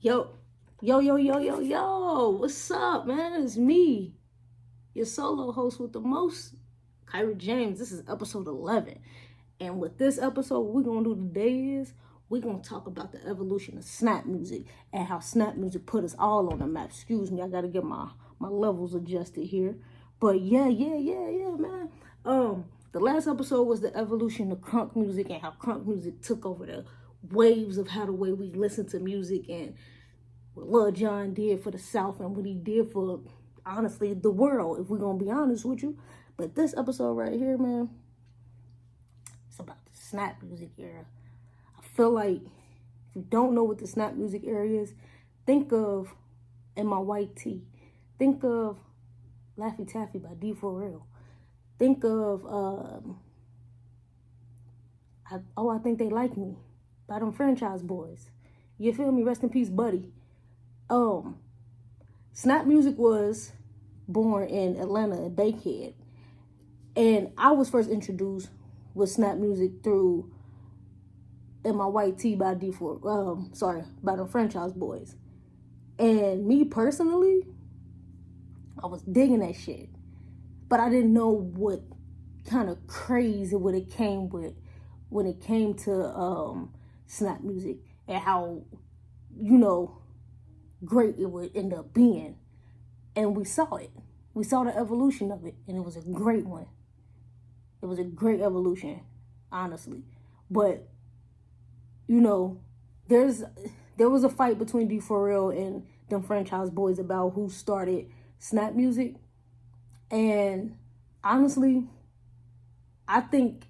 Yo, yo, what's up, man? It's me, your solo host with the most, Kyra James. This is episode 11. And with this episode, what we're going to do today is we're going to talk about the evolution of snap music and how snap music put us all on the map. Excuse me, I got to get my levels adjusted here. But yeah, man. The last episode was the evolution of crunk music and how crunk music took over the waves of how the way we listen to music and what Lil Jon did for the South and what he did for, honestly, the world, if we're going to be honest with you. But this episode right here, man, it's about the snap music era. I feel like if you don't know what the snap music era is, think of In My White Tee. Think of Laffy Taffy by D4L. Think of, I Think They Like Me by them Franchise Boys. You feel me? Rest in peace, Buddy. Snap music was born in Atlanta at Bankhead. And I was first introduced with snap music through In My White Tee by by the Franchise Boys. And me personally, I was digging that shit. But I didn't know what kind of crazy what it came with when it came to snap music and how, great it would end up being. And we saw it. We saw the evolution of it, and it was a great one. It was a great evolution, honestly. But, there was a fight between D4L and them Franchise Boys about who started snap music. And honestly, I think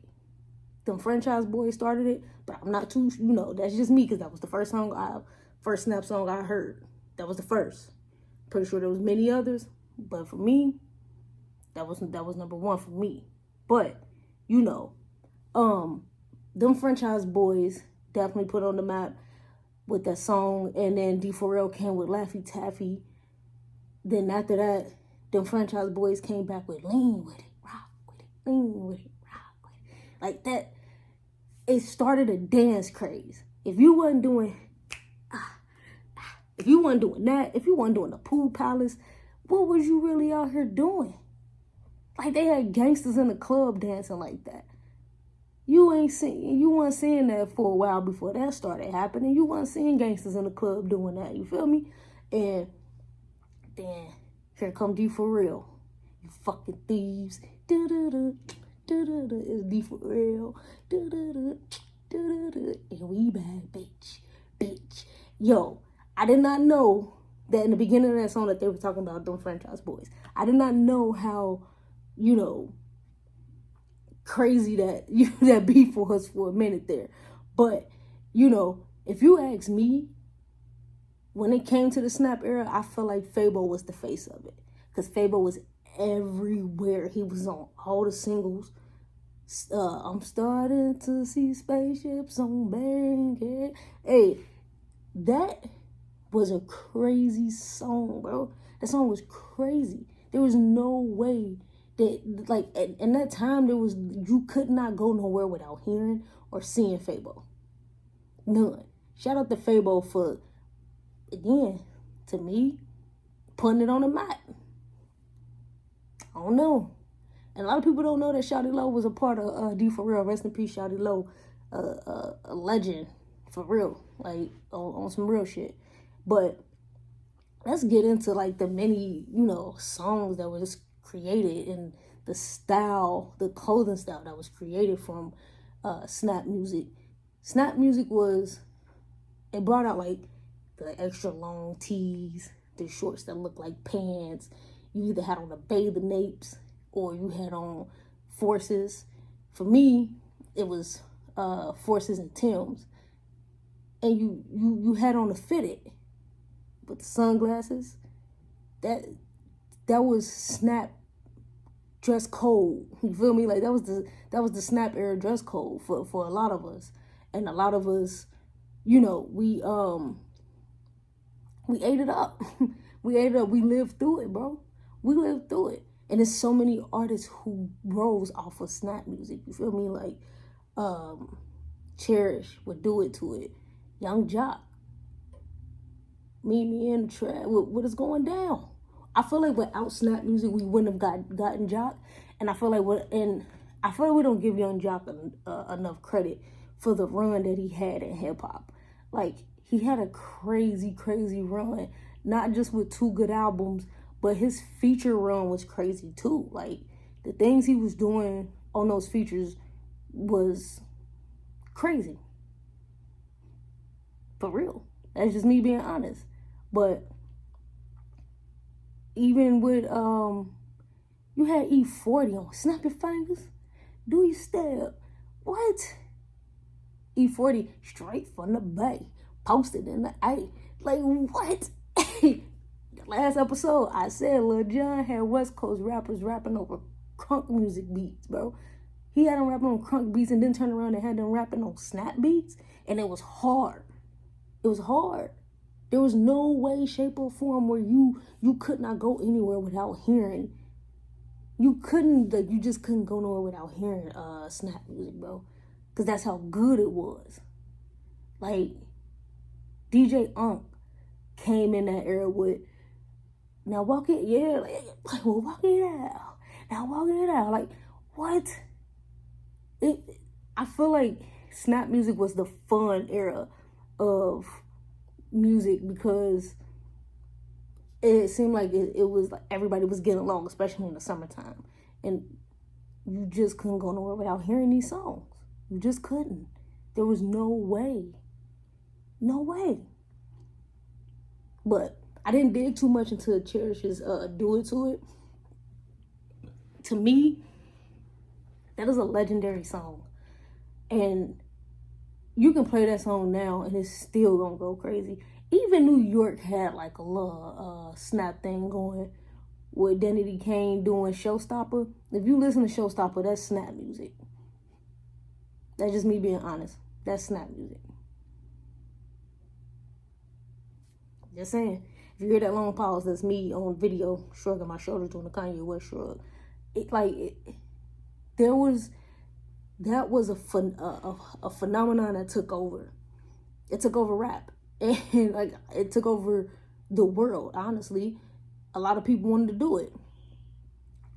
them Franchise Boys started it, but I'm not too, that's just me because that was the first snap song I heard. That was the first. Pretty sure there was many others, but for me, that was number one for me. But them Franchise Boys definitely put on the map with that song, and then D4L came with Laffy Taffy. Then after that, them Franchise Boys came back with Lean With It, Rock With It, Lean With It, Rock With It. Like that, it started a dance craze. If you wasn't doing that, if you wasn't doing the Pool Palace, what was you really out here doing? Like they had gangsters in the club dancing like that. You wasn't seeing that for a while before that started happening. You wasn't seeing gangsters in the club doing that. You feel me? And then here come D4L. You fucking thieves. It's D4L. And we bad, bitch. Yo, I did not know that in the beginning of that song that they were talking about them Franchise Boys. I did not know how, crazy that beef was for a minute there. But, if you ask me, when it came to the snap era, I feel like Fabo was the face of it. Because Fabo was everywhere. He was on all the singles. I'm starting to see spaceships on Bankhead. Hey, that was a crazy song, bro. That song was crazy. There was no way that, like, in that time, you could not go nowhere without hearing or seeing Fabo. None. Shout out to Fabo for, again, to me, putting it on the map. I don't know. And a lot of people don't know that Shawty Lo was a part of D4L. Rest in peace, Shawty Lo. A legend, for real. Like, on some real shit. But let's get into, like, the many, songs that was created and the style, the clothing style that was created from snap music. Snap music it brought out, like, the extra long tees, the shorts that look like pants. You either had on the bathing apes or you had on Forces. For me, it was Forces and Timbs. And you had on the fitted with the sunglasses. That was snap dress code. You feel me? Like that was the snap era dress code for a lot of us. And a lot of us, we ate it up. We ate it up. We lived through it, bro. We lived through it. And there's so many artists who rose off of snap music. You feel me? Like Cherish would do it to it. Young Jock. Meet me in the trap. What is going down? I feel like without Snap Music, we wouldn't have gotten Joc, and I feel like we don't give Young Joc enough credit for the run that he had in hip hop. Like, he had a crazy, crazy run, not just with 2 good albums, but his feature run was crazy too. Like, the things he was doing on those features was crazy. For real. That's just me being honest. But even with you had E40 on Snap Your Fingers, Do Your Step. What? E40 straight from the Bay, posted in the A. Like, what? Last episode, I said Lil Jon had West Coast rappers rapping over crunk music beats, bro. He had them rapping on crunk beats and then turned around and had them rapping on snap beats, and it was hard. It was hard. There was no way, shape, or form where you could not go anywhere without hearing. You just couldn't go nowhere without hearing snap music, bro. Because that's how good it was. Like, DJ Unk came in that era with, now walk it, yeah, like well, walk it out. Now walk it out. Like, what? I feel like snap music was the fun era of music because it seemed like it was like everybody was getting along, especially in the summertime. And you just couldn't go nowhere without hearing these songs. You just couldn't. There was no way. No way. But I didn't dig too much into Cherish's Do It To It. To me, that is a legendary song. And you can play that song now and it's still gonna go crazy. Even New York had like a little snap thing going with Danity Kane doing Showstopper. If you listen to Showstopper, that's snap music. That's just me being honest. That's snap music. Just saying. If you hear that long pause, that's me on video shrugging my shoulders doing the Kanye West shrug. That was a phenomenon that took over. It took over rap. And like it took over the world, honestly. A lot of people wanted to do it.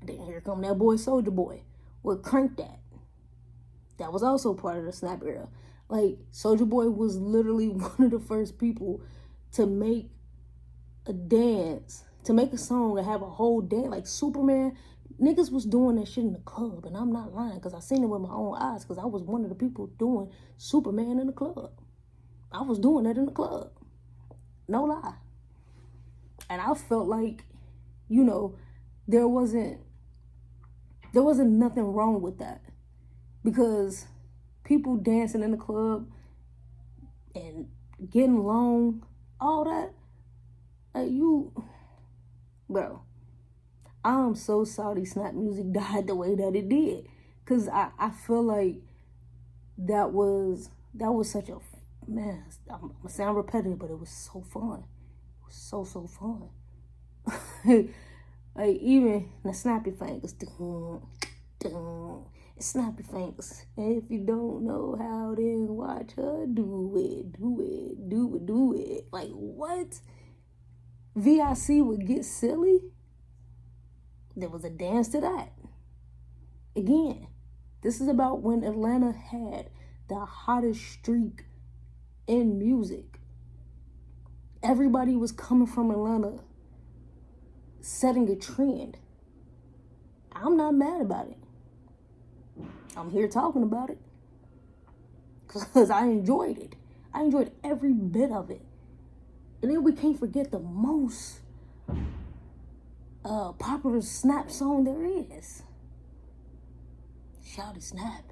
Then here come that boy Soulja Boy with Crank That. That was also part of the snap era. Like, Soulja Boy was literally one of the first people to make a dance, to make a song and have a whole dance. Like Superman, niggas was doing that shit in the club, and I'm not lying because I seen it with my own eyes because I was one of the people doing Superman in the club. I was doing that in the club. No lie. And I felt like, you know, there wasn't nothing wrong with that. Because people dancing in the club and getting along, all that, bro, I'm so sorry snap music died the way that it did. Because I feel like that was such a, man, I'm going to sound repetitive, but it was so fun. It was so fun. Like, even the Snap Your Fingers, snap your fingers. And if you don't know how, then watch her do it. Like, what? VIC would get silly? There was a dance to that. Again, this is about when Atlanta had the hottest streak in music. Everybody was coming from Atlanta, setting a trend. I'm not mad about it. I'm here talking about it because I enjoyed it. I enjoyed every bit of it. And then we can't forget the most popular snap song there is. Shout it, snap.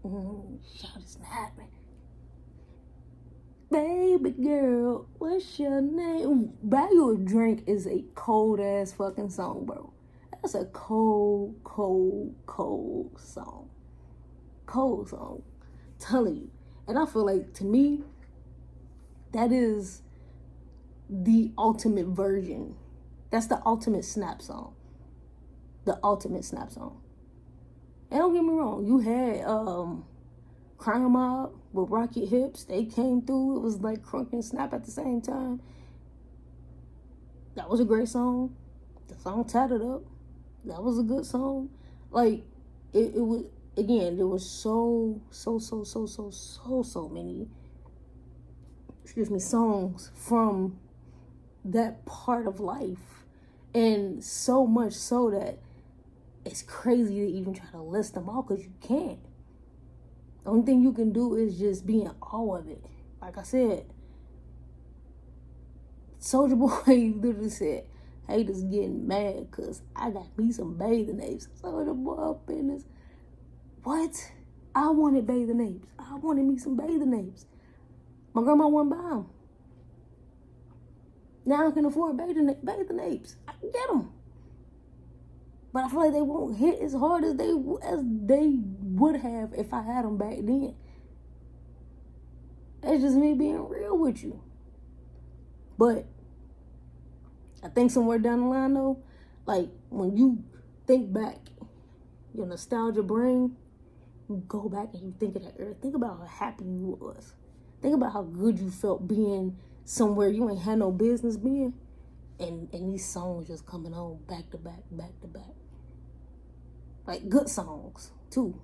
Shout it, snap. Baby girl, what's your name? Buy You a Drink is a cold ass fucking song, bro. That's a cold song. Cold song. I'm telling you. And I feel like, to me, that is the ultimate version. That's the ultimate snap song. The ultimate snap song. And don't get me wrong, you had Crime Mob with Rocket Hips. They came through. It was like Crunk and Snap at the same time. That was a great song. The song Tatted Up. That was a good song. Like, it was, again, there was so many, songs from that part of life. And so much so that it's crazy to even try to list them all because you can't. The only thing you can do is just be in awe of it. Like I said, Soulja Boy literally said, haters getting mad because I got me some bathing apes. Soulja Boy up in this. What? I wanted bathing apes. I wanted me some bathing apes. My grandma wouldn't buy them. Now I can afford bathing apes. I can get them. But I feel like they won't hit as hard as they would have if I had them back then. That's just me being real with you. But I think somewhere down the line though, like when you think back, your nostalgia brain, you go back and you think of that era. Think about how happy you was. Think about how good you felt being somewhere you ain't had no business being. And these songs just coming on back to back. Like good songs too.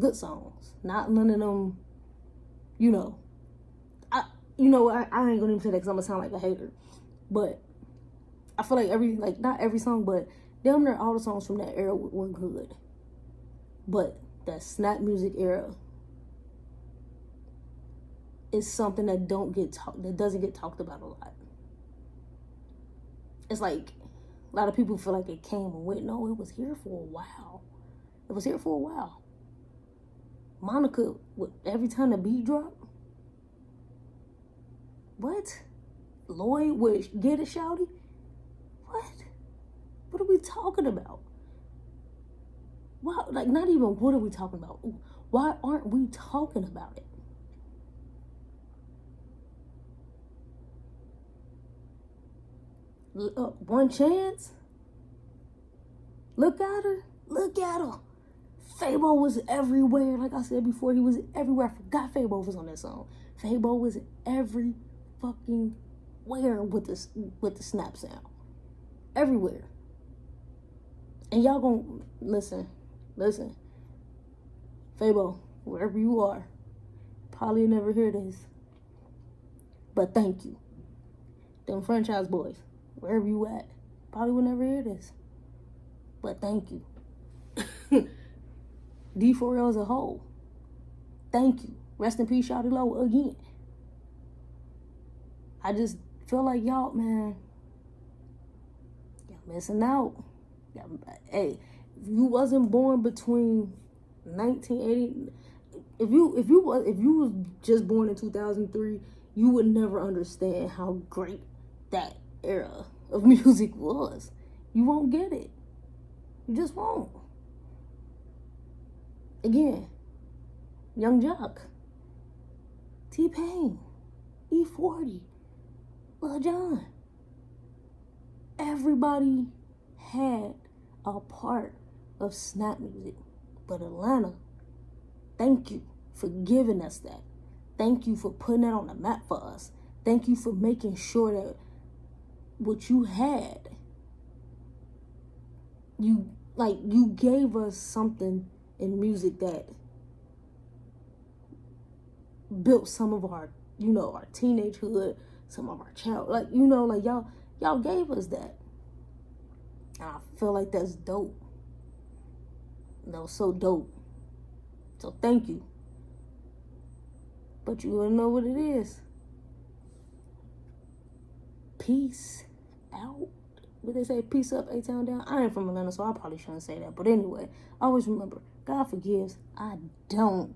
Good songs. Not none of them, I ain't gonna even say that because I'm gonna sound like a hater. But I feel like not every song, but damn near all the songs from that era were good. But that Snap music era is something that doesn't get talked about a lot. It's like a lot of people feel like it came and went. No, it was here for a while. Monica, every time the beat dropped, what? Lloyd would get it, shouty? What are we talking about? Why? Like, not even what are we talking about? Why aren't we talking about it? One Chance? Look at her. Fabo was everywhere. Like I said before, he was everywhere. I forgot Fabo was on that song. Fabo was every fucking where with the Snap sound. Everywhere. And y'all gonna listen. Fabo, wherever you are, probably never hear this. But thank you. Them franchise boys, wherever you at, probably will never hear this. But thank you. D4L as a whole, thank you. Rest in peace, Shawty Lo, again. I just feel like y'all missing out. Hey, if you wasn't born between 1980, if you was just born in 2003, you would never understand how great that era of music was. You won't get it. You just won't. Again, Young Jock, T-Pain, E40, Lil Jon. Everybody had a part of Snap music. But Atlanta, thank you for giving us that. Thank you for putting that on the map for us. Thank you for making sure that what you had, you gave us something in music that built some of our, our teenagehood, some of our child, y'all gave us that. And I feel like that's dope. That was so dope. So thank you. But you wanna know what it is? Peace out. What they say, peace up, A-Town down. I ain't from Atlanta, so I probably shouldn't say that. But anyway, always remember, God forgives. I don't.